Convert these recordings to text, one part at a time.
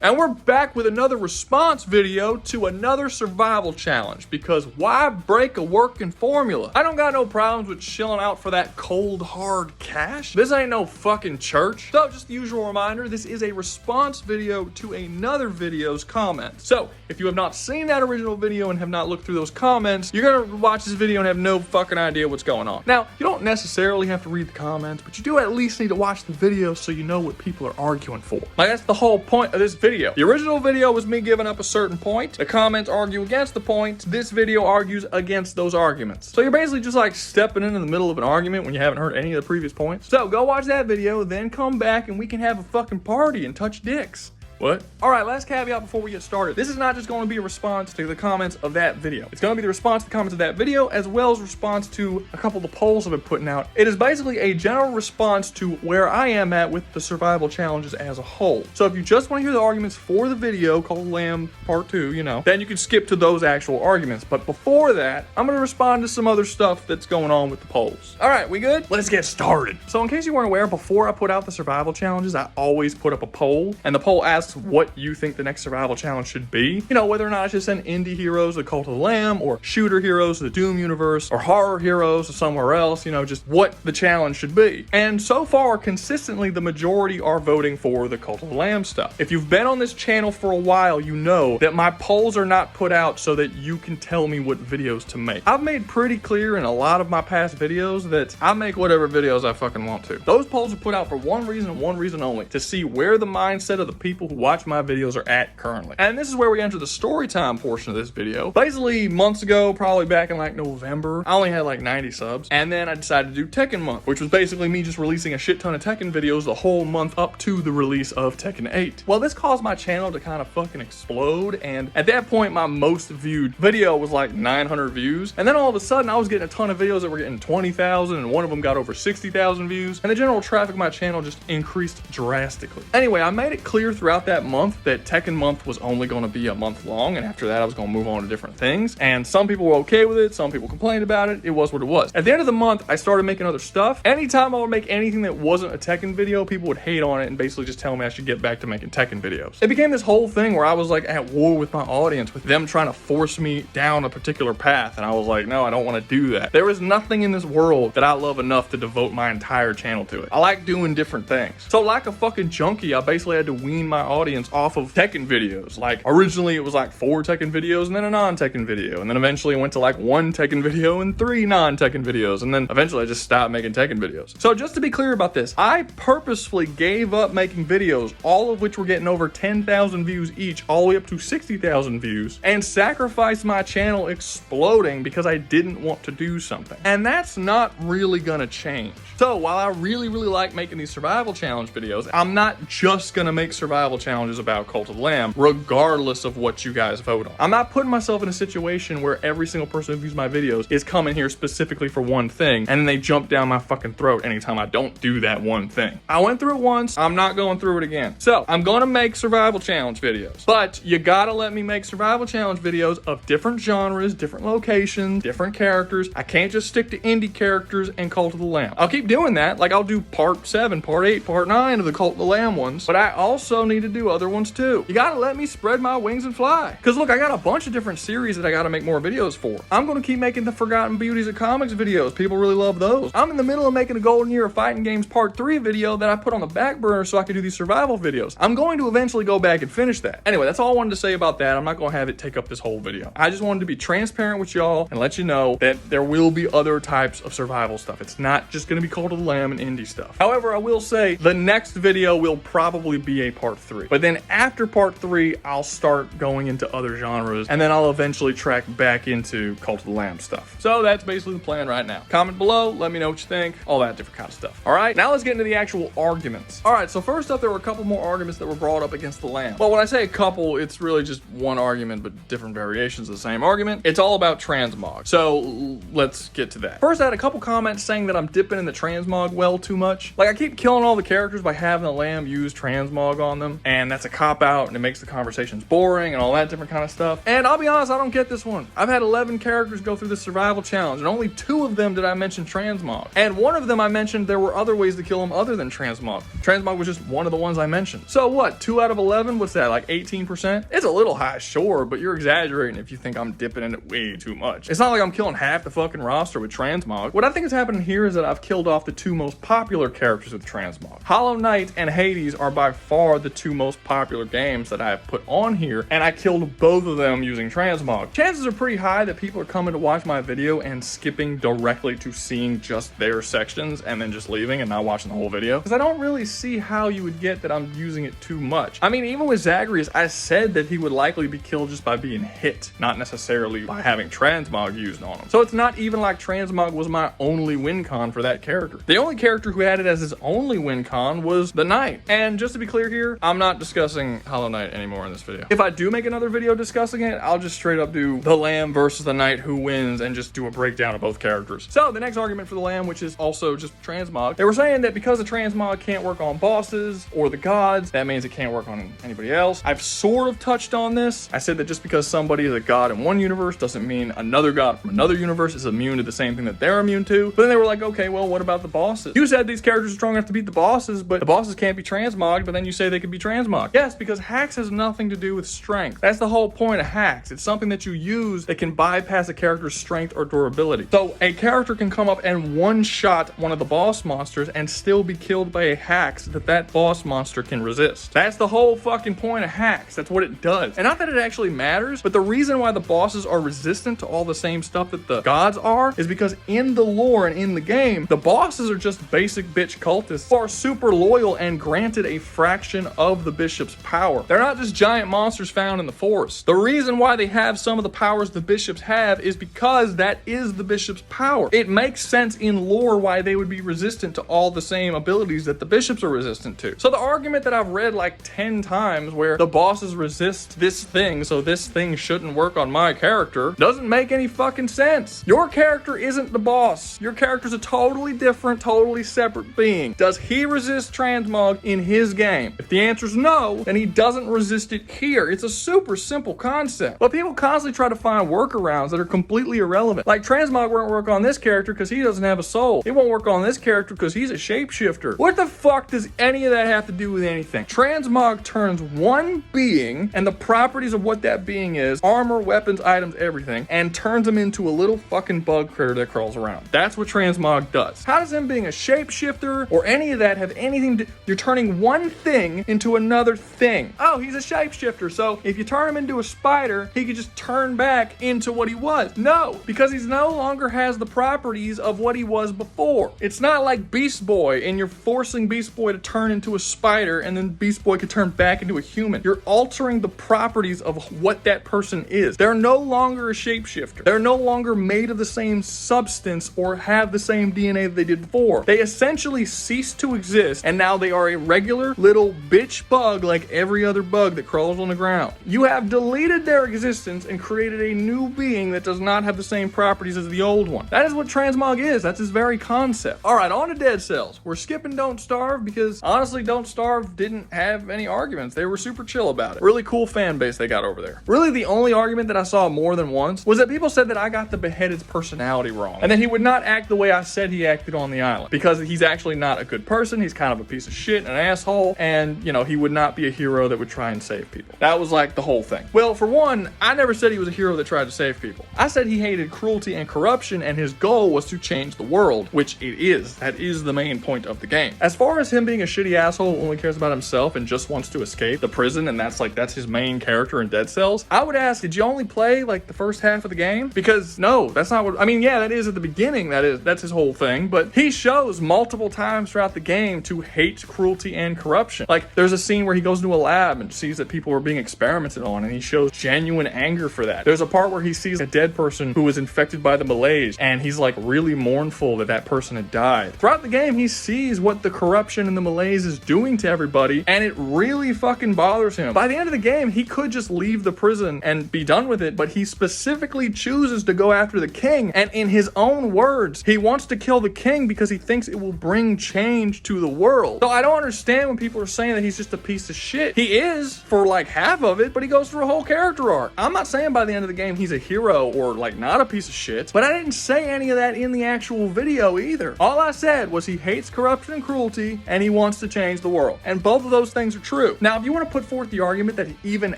And we're back with another response video to another survival challenge, because why break a working formula? I don't got no problems with chilling out for that cold hard cash. This ain't no fucking church. So just the usual reminder, this is a response video to another video's comments. So if you have not seen that original video and have not looked through those comments, you're gonna watch this video and have no fucking idea what's going on. Now, you don't necessarily have to read the comments, but you do at least need to watch the video so you know what people are arguing for. Like, that's the whole point of this video. The original video was me giving up a certain point. The comments argue against the point. This video argues against those arguments. So you're basically just like stepping into the middle of an argument when you haven't heard any of the previous points. So go watch that video, then come back and we can have a fucking party and touch dicks. What? All right, last caveat before we get started. This is not just going to be a response to the comments of that video. It's going to be the response to the comments of that video, as well as response to a couple of the polls I've been putting out. It is basically a general response to where I am at with the survival challenges as a whole. So if you just want to hear the arguments for the video called Lamb Part 2, you know, then you can skip to those actual arguments. But before that, I'm going to respond to some other stuff that's going on with the polls. All right, we good? Let's get started. So in case you weren't aware, before I put out the survival challenges, I always put up a poll, and the poll asks what you think the next survival challenge should be. You know, whether or not I should send indie heroes to Cult of the Lamb, or shooter heroes to the Doom universe, or horror heroes to somewhere else, you know, just what the challenge should be. And so far, consistently, the majority are voting for the Cult of the Lamb stuff. If you've been on this channel for a while, you know that my polls are not put out so that you can tell me what videos to make. I've made pretty clear in a lot of my past videos that I make whatever videos I fucking want to. Those polls are put out for one reason and one reason only: to see where the mindset of the people who watch my videos are at currently. And this is where we enter the story time portion of this video. Basically, months ago, probably back in like November, I only had like 90 subs, and then I decided to do Tekken month, which was basically me just releasing a shit ton of Tekken videos the whole month up to the release of Tekken 8. Well, this caused my channel to kind of fucking explode, and at that point, my most viewed video was like 900 views, and then all of a sudden, I was getting a ton of videos that were getting 20,000, and one of them got over 60,000 views, and the general traffic of my channel just increased drastically. Anyway, I made it clear throughout that month that Tekken month was only going to be a month long, and after that I was going to move on to different things, and some people were okay with it, some people complained about it. It was what it was. At the end of the month, I started making other stuff. Anytime I would make anything that wasn't a Tekken video, people would hate on it and basically just tell me I should get back to making Tekken videos. It became this whole thing where I was like at war with my audience, with them trying to force me down a particular path, and I was like, no, I don't want to do that. There is nothing in this world that I love enough to devote my entire channel to it. I like doing different things. So like a fucking junkie, I basically had to wean my audience off of Tekken videos. Like, originally it was like 4 Tekken videos and then a non-Tekken video, and then eventually it went to like 1 Tekken video and 3 non-Tekken videos, and then eventually I just stopped making Tekken videos. So just to be clear about this, I purposefully gave up making videos, all of which were getting over 10,000 views each, all the way up to 60,000 views, and sacrificed my channel exploding because I didn't want to do something. And that's not really gonna change. So while I really like making these survival challenge videos, I'm not just gonna make survival challenges about Cult of the Lamb, regardless of what you guys vote on. I'm not putting myself in a situation where every single person who views my videos is coming here specifically for one thing, and then they jump down my fucking throat anytime I don't do that one thing. I went through it once, I'm not going through it again. So I'm gonna make survival challenge videos, but you gotta let me make survival challenge videos of different genres, different locations, different characters. I can't just stick to indie characters and Cult of the Lamb. I'll keep doing that, like I'll do part 7, part 8, part 9 of the Cult of the Lamb ones, but I also need to do other ones too. You gotta let me spread my wings and fly. Cause look, I got a bunch of different series that I gotta make more videos for. I'm gonna keep making the Forgotten Beauties of Comics videos. People really love those. I'm in the middle of making a Golden Year of Fighting Games Part 3 video that I put on the back burner so I could do these survival videos. I'm going to eventually go back and finish that. Anyway, that's all I wanted to say about that. I'm not gonna have it take up this whole video. I just wanted to be transparent with y'all and let you know that there will be other types of survival stuff. It's not just gonna be Cult of the Lamb and indie stuff. However, I will say the next video will probably be a part 3. But then after part 3, I'll start going into other genres, and then I'll eventually track back into Cult of the Lamb stuff. So that's basically the plan right now. Comment below, let me know what you think, all that different kind of stuff. All right, now let's get into the actual arguments. All right, so first up, there were a couple more arguments that were brought up against the Lamb. Well, when I say a couple, it's really just one argument, but different variations of the same argument. It's all about transmog. So let's get to that. First, I had a couple comments saying that I'm dipping in the transmog well too much. Like, I keep killing all the characters by having the Lamb use transmog on them, and that's a cop-out, and it makes the conversations boring and all that different kind of stuff. And I'll be honest, I don't get this one. I've had 11 characters go through this survival challenge, and only 2 of them did I mention transmog. And one of them I mentioned there were other ways to kill him other than transmog. Transmog was just one of the ones I mentioned. So what, 2 out of 11? What's that, like 18%? It's a little high, sure, but you're exaggerating if you think I'm dipping in it way too much. It's not like I'm killing half the fucking roster with transmog. What I think is happening here is that I've killed off the 2 most popular characters with transmog. Hollow Knight and Hades are by far the 2 most popular games that I have put on here, and I killed both of them using transmog. Chances are pretty high that people are coming to watch my video and skipping directly to seeing just their sections and then just leaving and not watching the whole video, because I don't really see how you would get that I'm using it too much. I mean, even with Zagreus, I said that he would likely be killed just by being hit, not necessarily by having transmog used on him. So it's not even like transmog was my only win con for that character. The only character who had it as his only win con was the Knight. And just to be clear here, I'm not discussing Hollow Knight anymore in this video. If I do make another video discussing it, I'll just straight up do the Lamb versus the Knight, who wins, and just do a breakdown of both characters. So the next argument for the Lamb, which is also just transmog, they were saying that because the transmog can't work on bosses or the gods, that means it can't work on anybody else. I've sort of touched on this. I said that just because somebody is a god in one universe doesn't mean another god from another universe is immune to the same thing that they're immune to. But then they were like, okay, well, what about the bosses? You said these characters are strong enough to beat the bosses, but the bosses can't be transmogged, but then you say they could be transmogged. Yes, because hacks has nothing to do with strength. That's the whole point of hacks. It's something that you use that can bypass a character's strength or durability. So a character can come up and one-shot one of the boss monsters and still be killed by a hack so that that boss monster can resist. That's the whole fucking point of hacks. That's what it does. And not that it actually matters, but the reason why the bosses are resistant to all the same stuff that the gods are is because in the lore and in the game, the bosses are just basic bitch cultists who are super loyal and granted a fraction of the bishop's power. They're not just giant monsters found in the forest. The reason why they have some of the powers the bishops have is because that is the bishop's power. It makes sense in lore why they would be resistant to all the same abilities that the bishops are resistant to. So the argument that I've read like 10 times where the bosses resist this thing, so this thing shouldn't work on my character, doesn't make any fucking sense. Your character isn't the boss. Your character's a totally different, totally separate being. Does he resist transmog in his game? If the answer is no, then he doesn't resist it here. It's a super simple concept. But people constantly try to find workarounds that are completely irrelevant. Like transmog won't work on this character because he doesn't have a soul. It won't work on this character because he's a shapeshifter. What the fuck does any of that have to do with anything? Transmog turns one being and the properties of what that being is, armor, weapons, items, everything, and turns them into a little fucking bug critter that crawls around. That's what transmog does. How does him being a shapeshifter or any of that have anything to... You're turning one thing into another thing. Oh, he's a shapeshifter, so if you turn him into a spider, he could just turn back into what he was. No, because he's no longer has the properties of what he was before. It's not like Beast Boy and you're forcing Beast Boy to turn into a spider and then Beast Boy could turn back into a human. You're altering the properties of what that person is. They're no longer a shapeshifter. They're no longer made of the same substance or have the same DNA that they did before. They essentially cease to exist and now they are a regular little bitch bug like every other bug that crawls on the ground. You have deleted their existence and created a new being that does not have the same properties as the old one. That is what transmog is. That's its very concept. Alright, on to Dead Cells. We're skipping Don't Starve because honestly Don't Starve didn't have any arguments. They were super chill about it. Really cool fan base they got over there. Really the only argument that I saw more than once was that people said that I got the Beheaded's personality wrong and that he would not act the way I said he acted on the island because he's actually not a good person. He's kind of a piece of shit, an asshole, and you know, he would not be a hero that would try and save people. That was like the whole thing. Well, for one, I never said he was a hero that tried to save people. I said he hated cruelty and corruption and his goal was to change the world, which it is. That is the main point of the game. As far as him being a shitty asshole who only cares about himself and just wants to escape the prison and that's his main character in Dead Cells, I would ask, did you only play like the first half of the game? Because no, that's not what, I mean, yeah, that is at the beginning, that's his whole thing, but he shows multiple times throughout the game to hate cruelty and corruption. Like there's a scene where he goes into a lab and sees that people are being experimented on and he shows genuine anger for that. There's a part where he sees a dead person who was infected by the malaise and he's like really mournful that that person had died. Throughout the game, he sees what the corruption and the malaise is doing to everybody and it really fucking bothers him. By the end of the game, he could just leave the prison and be done with it, but he specifically chooses to go after the king, and in his own words, he wants to kill the king because he thinks it will bring change to the world. So I don't understand when people are saying that he's just a piece of shit. He is for like half of it, but he goes through a whole character arc. I'm not saying by the end of the game he's a hero or like not a piece of shit, but I didn't say any of that in the actual video either. All I said was he hates corruption and cruelty and he wants to change the world. And both of those things are true. Now, if you want to put forth the argument that even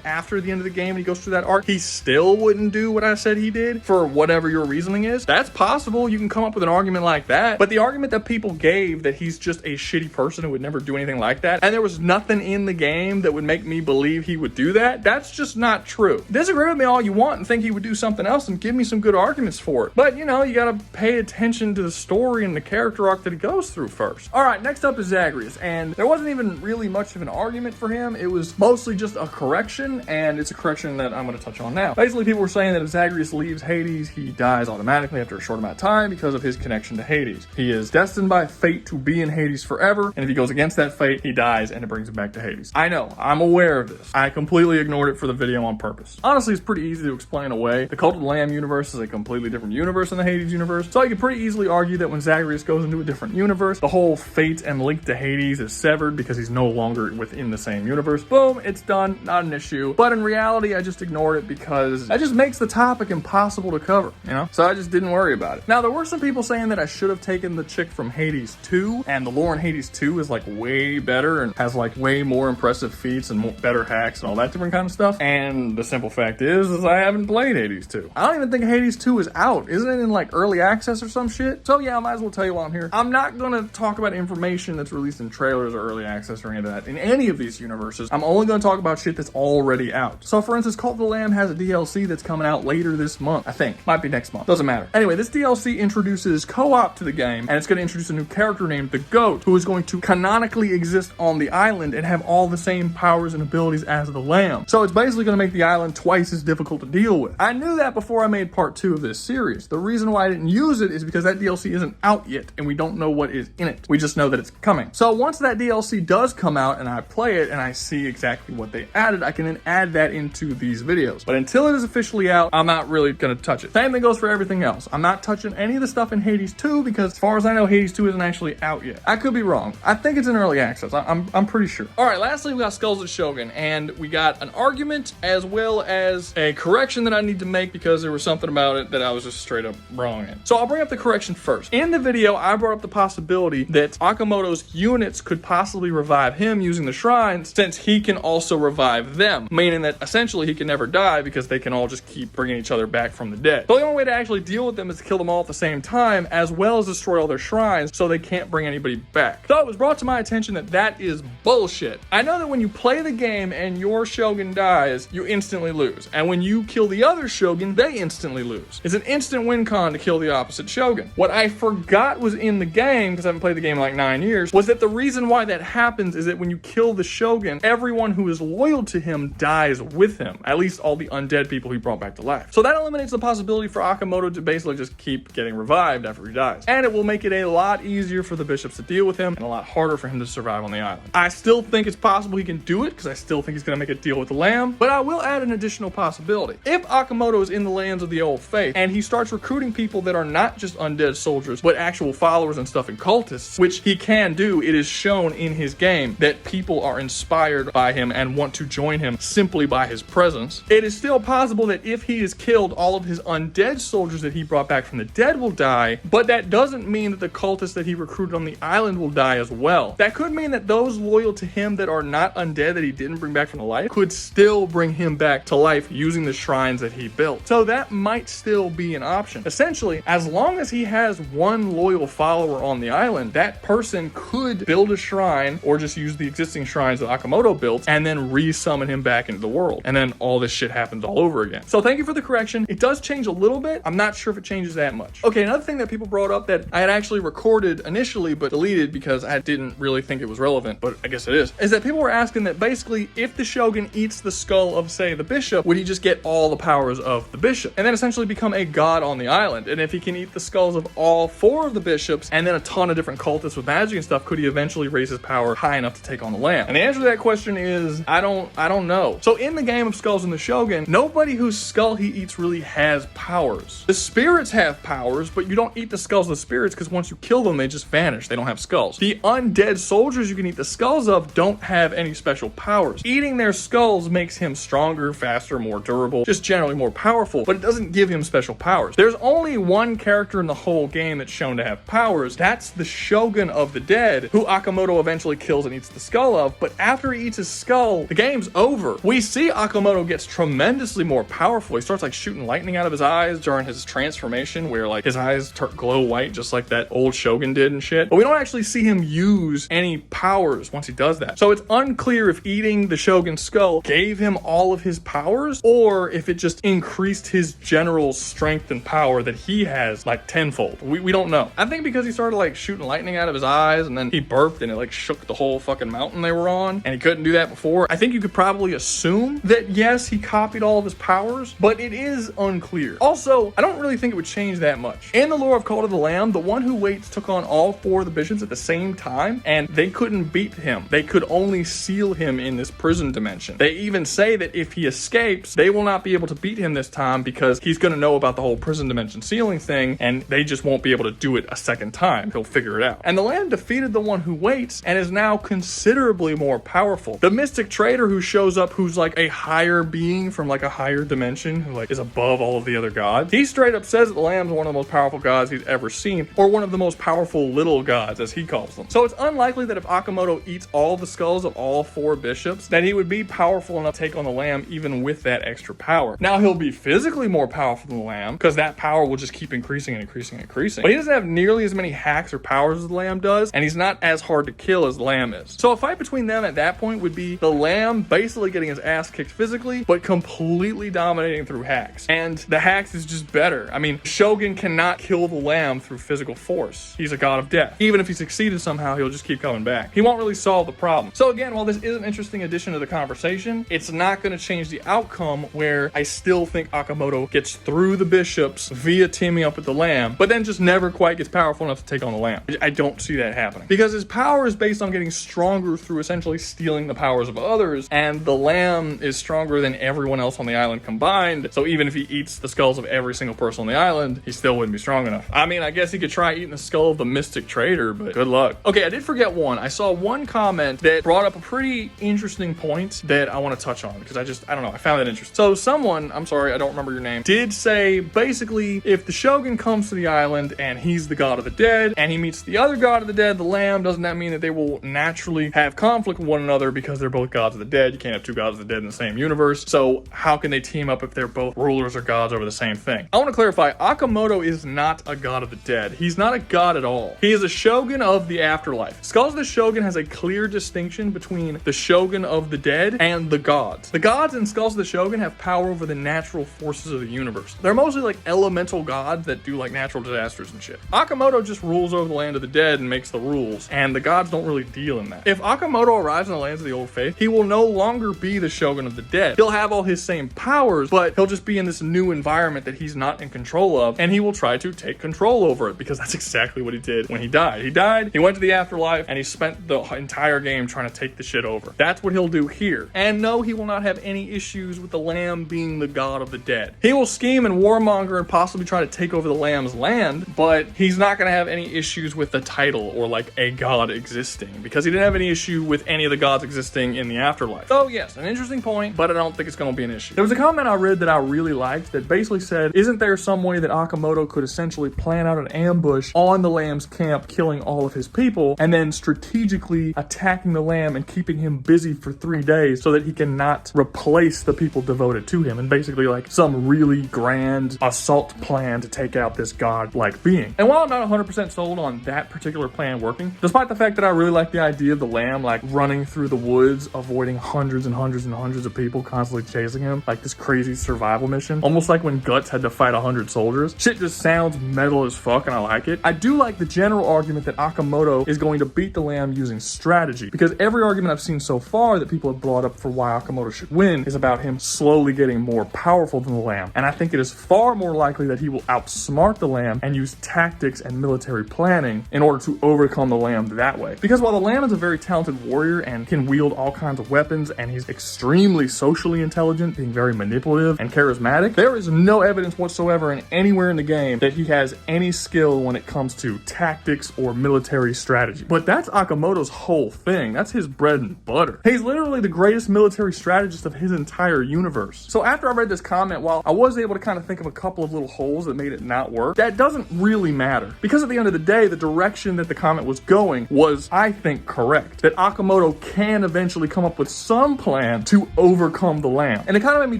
after the end of the game and he goes through that arc, he still wouldn't do what I said he did for whatever your reasoning is, that's possible. You can come up with an argument like that. But the argument that people gave that he's just a shitty person who would never do anything like that, and there was nothing in the game that would make me believe he would do that, that's just not true. Disagree with me all you want and think he would do something else and give me some good arguments for it. But, you know, you gotta pay attention to the story and the character arc that he goes through first. All right, next up is Zagreus, and there wasn't even really much of an argument for him. It was mostly just a correction, and it's a correction that I'm gonna touch on now. Basically, people were saying that if Zagreus leaves Hades, he dies automatically after a short amount of time because of his connection to Hades. He is destined by fate to be in Hades forever, and if he goes against that fate, he dies and it brings him back to Hades. I know, I'm aware of this. I completely ignored it for the video on purpose. Honestly, it's pretty easy to explain away. The Cult of the Lamb universe is a completely different universe than the Hades universe, so you can pretty easily argue that when Zagreus goes into a different universe, the whole fate and link to Hades is severed because he's no longer within the same universe. Boom, it's done, not an issue. But in reality, I just ignored it because that just makes the topic impossible to cover, you know? So I just didn't worry about it. Now, there were some people saying that I should have taken the chick from Hades 2, and the lore in Hades 2 is like way better and has like way more impressive feats and better hacks and all that different kind of stuff. And the simple fact is I haven't played Hades 2. I don't even think Hades 2 is out. Isn't it in like early access or some shit? So yeah, I might as well tell you while I'm here. I'm not gonna talk about information that's released in trailers or early access or any of that in any of these universes. I'm only gonna talk about shit that's already out. So for instance, Cult of the Lamb has a DLC that's coming out later this month, I think. Might be next month. Doesn't matter. Anyway, this DLC introduces co-op to the game, and it's gonna introduce a new character named the Goat, who is going to canonically exist on the island and have all the same powers and abilities as the Lamb. So it's basically gonna make the island twice as difficult to deal with. I knew that before I made part 2 of this series. The reason why I didn't use it is because that DLC isn't out yet, and we don't know what is in it. We just know that it's coming. So once that DLC does come out and I play it and I see exactly what they added, I can then add that into these videos. But until it is officially out, I'm not really gonna touch it. Same thing goes for everything else. I'm not touching any of the stuff in Hades 2 because as far as I know, Hades 2 isn't actually out yet. I could be wrong. I think it's in early access. I'm pretty sure. All right, lastly, we got Skulls of Shogun, and we got an argument as well as a correction that I need to make because there was something about it that I was just straight up wrong in. So I'll bring up the correction first. In the video, I brought up the possibility that Akamoto's units could possibly revive him using the shrines since he can also revive them, meaning that essentially he can never die because they can all just keep bringing each other back from the dead. The only way to actually deal with them is to kill them all at the same time as well as destroy all their shrines so they can't bring anybody back. So it was brought to my attention that that is bullshit. I know that when you play the game and your Shogun dies, you instantly lose. And when you kill the other Shogun, they instantly lose. It's an instant win con to kill the opposite Shogun. What I forgot was in the game, because I haven't played the game in like 9 years, was that the reason why that happens is that when you kill the Shogun, everyone who is loyal to him dies with him. At least all the undead people he brought back to life. So that eliminates the possibility for Akamoto to basically just keep getting revived after he dies. And it will make it a lot easier for the bishops to deal with him and a lot harder for him to survive on the island. I still think it's possible he can do it because I still think he's going to make a deal with the Lamb, but I will add an additional possibility. If Akamoto is in the lands of the old faith and he starts recruiting people that are not just undead soldiers but actual followers and stuff and cultists, which he can do, it is shown in his game that people are inspired by him and want to join him simply by his presence. It is still possible that if he is killed, all of his undead soldiers that he brought back from the dead will die, but that doesn't mean that the cultists that he recruited on the island will die as well. That could mean that those loyal to him that are not undead that he didn't bring back from the life could still bring him back to life using the shrines that he built. So that might still be an option. Essentially, as long as he has one loyal follower on the island, that person could build a shrine or just use the existing shrines that Akamoto built and then re-summon him back into the world. And then all this shit happens all over again. So thank you for the correction. It does change a little bit. I'm not sure if it changes that much. Okay, another thing that people brought up that I had actually recorded initially but deleted because I didn't really think it was relevant, but I guess it is that people were asking that basically if the Shogun eats the skull of, say, the bishop, would he just get all the powers of the bishop and then essentially become a god on the island? And if he can eat the skulls of all 4 of the bishops and then a ton of different cultists with magic and stuff, could he eventually raise his power high enough to take on the Lamb? And the answer to that question is I don't know. So in the game of Skulls and the Shogun, nobody whose skull he eats really has powers. The spirits have powers, but you don't eat the skulls of the spirits because once you kill them, they just vanish. They don't have skulls. The undead soldiers you can eat the skulls of don't don't have any special powers. Eating their skulls makes him stronger, faster, more durable, just generally more powerful, but it doesn't give him special powers. There's only one character in the whole game that's shown to have powers. That's the Shogun of the Dead, who Akamoto eventually kills and eats the skull of, but after he eats his skull, the game's over. We see Akamoto gets tremendously more powerful. He starts like shooting lightning out of his eyes during his transformation, where like his eyes glow white just like that old Shogun did and shit. But we don't actually see him use any powers once he does that. So it's unclear if eating the Shogun's skull gave him all of his powers, or if it just increased his general strength and power that he has like tenfold. We don't know. I think because he started like shooting lightning out of his eyes and then he burped and it like shook the whole fucking mountain they were on, and he couldn't do that before. I think you could probably assume that yes, he copied all of his powers, but it is unclear. Also, I don't really think it would change that much. In the lore of Cult of the Lamb, the one who waits took on all 4 of the bishops at the same time, and they couldn't beat him. They could only seal him in this prison dimension. They even say that if he escapes, they will not be able to beat him this time because he's going to know about the whole prison dimension sealing thing, and they just won't be able to do it a second time. He'll figure it out. And the Lamb defeated the one who waits and is now considerably more powerful. The mystic trader who shows up, who's like a higher being from like a higher dimension, who like is above all of the other gods, he straight up says that the Lamb's one of the most powerful gods he's ever seen, or one of the most powerful little gods, as he calls them. So it's unlikely that if Akamoto eats all the skulls of all 4 bishops, that he would be powerful enough to take on the Lamb even with that extra power. Now, he'll be physically more powerful than the Lamb, because that power will just keep increasing and increasing and increasing. But he doesn't have nearly as many hacks or powers as the Lamb does, and he's not as hard to kill as the Lamb is. So a fight between them at that point would be the Lamb basically getting his ass kicked physically, but completely dominating through hacks. And the hacks is just better. I mean, Shogun cannot kill the Lamb through physical force. He's a god of death. Even if he succeeded somehow, he'll just keep coming back. He won't really solve the problem. So again, while this is an interesting addition to the conversation, it's not going to change the outcome, where I still think Akamoto gets through the bishops via teaming up with the Lamb, but then just never quite gets powerful enough to take on the Lamb. I don't see that happening, because his power is based on getting stronger through essentially stealing the powers of others, and the Lamb is stronger than everyone else on the island combined. So even if he eats the skulls of every single person on the island, he still wouldn't be strong enough. I mean, I guess he could try eating the skull of the mystic trader, but good luck. Okay, I did forget one. I saw one comment that brought up a pretty interesting point that I want to touch on, because I don't know, I found it interesting. So someone, I'm sorry, I don't remember your name, did say basically if the Shogun comes to the island and he's the god of the dead and he meets the other god of the dead, the Lamb, doesn't that mean that they will naturally have conflict with one another because they're both gods of the dead? You can't have 2 gods of the dead in the same universe. So how can they team up if they're both rulers or gods over the same thing? I want to clarify, Akamoto is not a god of the dead. He's not a god at all. He is a Shogun of the afterlife. Skulls of the Shogun has a clear distinction between the Shogun of the dead and the gods. The gods in Skulls of the Shogun have power over the natural forces of the universe. They're mostly like elemental gods that do like natural disasters and shit. Akamoto just rules over the land of the dead and makes the rules, and the gods don't really deal in that. If Akamoto arrives in the lands of the old faith, he will no longer be the Shogun of the dead. He'll have all his same powers, but he'll just be in this new environment that he's not in control of, and he will try to take control over it, because that's exactly what he did when he died. He went to the afterlife, and he spent the entire game trying to take the shit over. That's what he'll do here. And no, he will not have any issues with the Lamb being the god of the dead. He will scheme and warmonger and possibly try to take over the Lamb's land, but he's not going to have any issues with the title or like a god existing, because he didn't have any issue with any of the gods existing in the afterlife. So yes, an interesting point, but I don't think it's going to be an issue. There was a comment I read that I really liked that basically said, isn't there some way that Akamoto could essentially plan out an ambush on the Lamb's camp, killing all of his people, and then strategically attacking the Lamb and keeping him busy for 3 days so that he cannot replace the people devoted to him, and basically like some really grand assault plan to take out this god-like being. And while I'm not 100% sold on that particular plan working, despite the fact that I really like the idea of the Lamb like running through the woods, avoiding hundreds and hundreds and hundreds of people constantly chasing him, like this crazy survival mission, almost like when Guts had to fight 100 soldiers. Shit just sounds metal as fuck, and I like it. I do like the general argument that Akamoto is going to beat the Lamb using strategy, because every argument I've seen so far that people have brought up for why Akamoto should win is about him slowly getting more powerful than the Lamb. And I think it is far more likely that he will outsmart the Lamb and use tactics and military planning in order to overcome the Lamb that way. Because while the Lamb is a very talented warrior and can wield all kinds of weapons, and he's extremely socially intelligent, being very manipulative and charismatic, there is no evidence whatsoever in anywhere in the game that he has any skill when it comes to tactics or military strategy. But that's Akamoto's whole thing. thing. That's his bread and butter. He's literally the greatest military strategist of his entire universe. So after I read this comment, while I was able to kind of think of a couple of little holes that made it not work, that doesn't really matter. Because at the end of the day, the direction that the comment was going was, I think, correct. That Akamoto can eventually come up with some plan to overcome the Lamb. And it kind of made me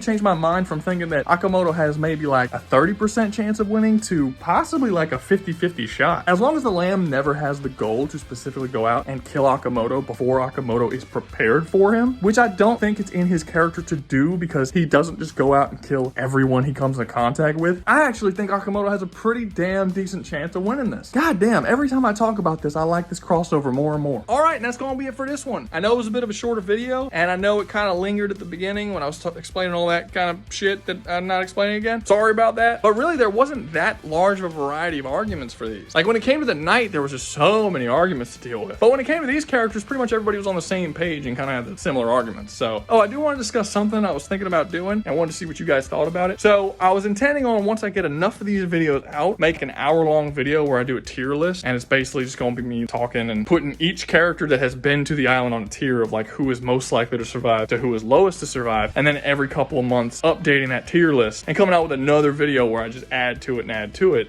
change my mind from thinking that Akamoto has maybe like a 30% chance of winning to possibly like a 50-50 shot. As long as the Lamb never has the goal to specifically go out and kill Akamoto before Akamoto is prepared for him, which I don't think it's in his character to do because he doesn't just go out and kill everyone he comes into contact with. I actually think Akamoto has a pretty damn decent chance of winning this. God damn, every time I talk about this, I like this crossover more and more. All right, and that's gonna be it for this one. I know it was a bit of a shorter video, and I know it kind of lingered at the beginning when I was explaining all that kind of shit that I'm not explaining again. Sorry about that. But really, there wasn't that large of a variety of arguments for these. Like when it came to the Knight, there was just so many arguments to deal with. But when it came to these characters, pretty much everybody was on the same page and kind of had the similar arguments. So, I do want to discuss something I was thinking about doing and wanted to see what you guys thought about it. So I was intending on, once I get enough of these videos out, make an hour-long video where I do a tier list, and it's basically just going to be me talking and putting each character that has been to the island on a tier of like who is most likely to survive to who is lowest to survive, and then every couple of months updating that tier list and coming out with another video where I just add to it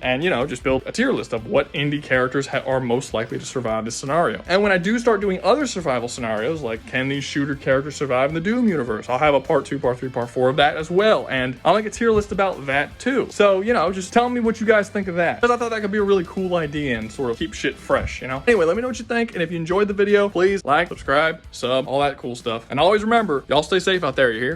and you know, just build a tier list of what indie characters are most likely to survive this scenario. And when I do start doing other survival scenarios, like can these shooter characters survive in the Doom universe, I'll have a part 2, part 3, part 4 of that as well, and I'll make a tier list about that too. So, you know, just tell me what you guys think of that, because I thought that could be a really cool idea and sort of keep shit fresh, you know? Anyway, let me know what you think, and if you enjoyed the video, please like, subscribe, sub, all that cool stuff. And always remember, y'all stay safe out there, you hear?